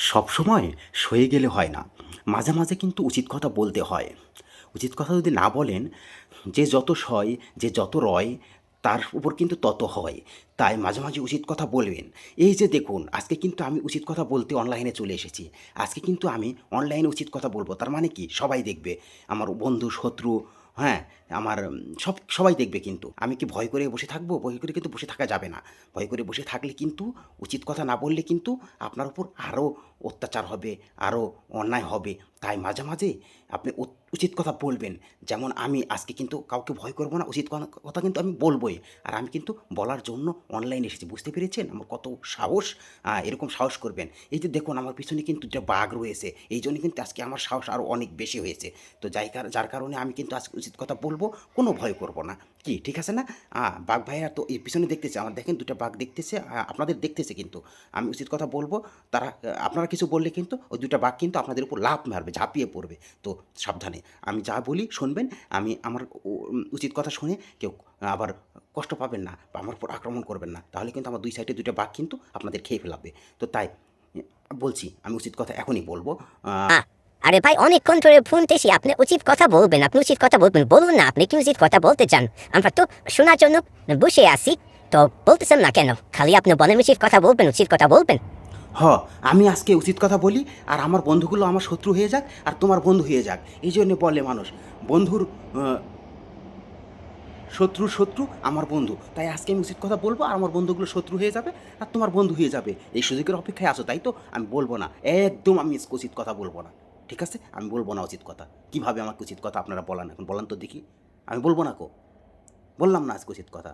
সবসময় সয়ে গেলে হয় না, মাঝে মাঝে কিন্তু উচিত কথা বলতে হয়। উচিত কথা যদি না বলেন, যে যত সয়, যে যত রয়, তার উপর কিন্তু তত হয়। তাই মাঝে মাঝে উচিত কথা বলবেন। এই যে দেখুন, আজকে কিন্তু আমি উচিত কথা বলতে অনলাইনে চলে এসেছি। আজকে কিন্তু আমি অনলাইনে উচিত কথা বলবো, তার মানে কি সবাই দেখবে, আমার বন্ধু শত্রু, হ্যাঁ, আমার সবাই দেখবে। কিন্তু আমি কি ভয় করে বসে থাকবো? ভয় করে কিন্তু বসে থাকা যাবে না। ভয় করে বসে থাকলে কিন্তু, উচিত কথা না বললে কিন্তু আপনার উপর আরও অত্যাচার হবে, আরও অন্যায় হবে। তাই মাঝে মাঝে আপনি উচিত কথা বলবেন। যেমন আমি আজকে কিন্তু কাউকে ভয় করব না, উচিত কথা কিন্তু আমি বলবই। আর আমি কিন্তু বলার জন্য অনলাইনে এসেছি, বুঝতে পেরেছেন আমার কত সাহস? এরকম সাহস করবেন। এই যে দেখুন, আমার পিছনে কিন্তু একটা বাঘ রয়েছে, এই জন্য কিন্তু আজকে আমার সাহস আরও অনেক বেশি হয়েছে। তো যার কারণে আমি কিন্তু আজকে উচিত কথা বলবো, কোনো ভয় করব না। কি ঠিক আছে না? বাঘ ভাইয়া তো এই পিছনে দেখতেছে, আমার দেখেন দুটো বাঘ দেখতেছে, আপনাদের দেখতেছে কিন্তু। আমি উচিত কথা বলবো, তারা আপনারা কিছু বললে কিন্তু ওই দুটো বাঘ কিন্তু আপনাদের উপর লাফ মারবে, ঝাঁপিয়ে পড়বে। তো সাবধানে, আমি যা বলি শুনবেন। আমি আমার উচিত কথা শুনে কেউ আবার কষ্ট পাবেন না বা আমার উপর আক্রমণ করবেন না, তাহলে কিন্তু আমার দুই সাইডে দুটো বাঘ কিন্তু আপনাদের খেয়ে ফেলাবে। তো তাই বলছি, আমি উচিত কথা এখনই বলবো। আহ, আরে ভাই, অনেকক্ষণ ধরে শুনতেছি আপনি উচিত কথা বলবেন, আপনি উচিত কথা বলবেন, বলুন না আপনি কি উচিত কথা বলতে চান। আমরা তো শোনার জন্য বসে আছি, তো বলতেছেন না কেন? খালি আপনি বলেন উচিত কথা বলবেন, উচিত কথা বলবেন। হ, আমি আজকে উচিত কথা বলি, আর আমার বন্ধুগুলো আমার শত্রু হয়ে যাক, আর তোমার বন্ধু হয়ে যাক। এই জন্য বলে মানুষ, বন্ধুর শত্রুর শত্রু আমার বন্ধু। তাই আজকে আমি উচিত কথা বলবো, আর আমার বন্ধুগুলো শত্রু হয়ে যাবে, আর তোমার বন্ধু হয়ে যাবে। এই সুযোগের অপেক্ষায় আছো, তাই তো? আমি বলবো না, একদম আমি উচিত কথা বলবো না। ঠিক আছে, আমি বলবো না উচিত কথা। কিভাবে আমাকে উচিত কথা আপনারা বলান, এখন বলান তো দেখি। আমি বলবো না বললাম না আজকে উচিত কথা।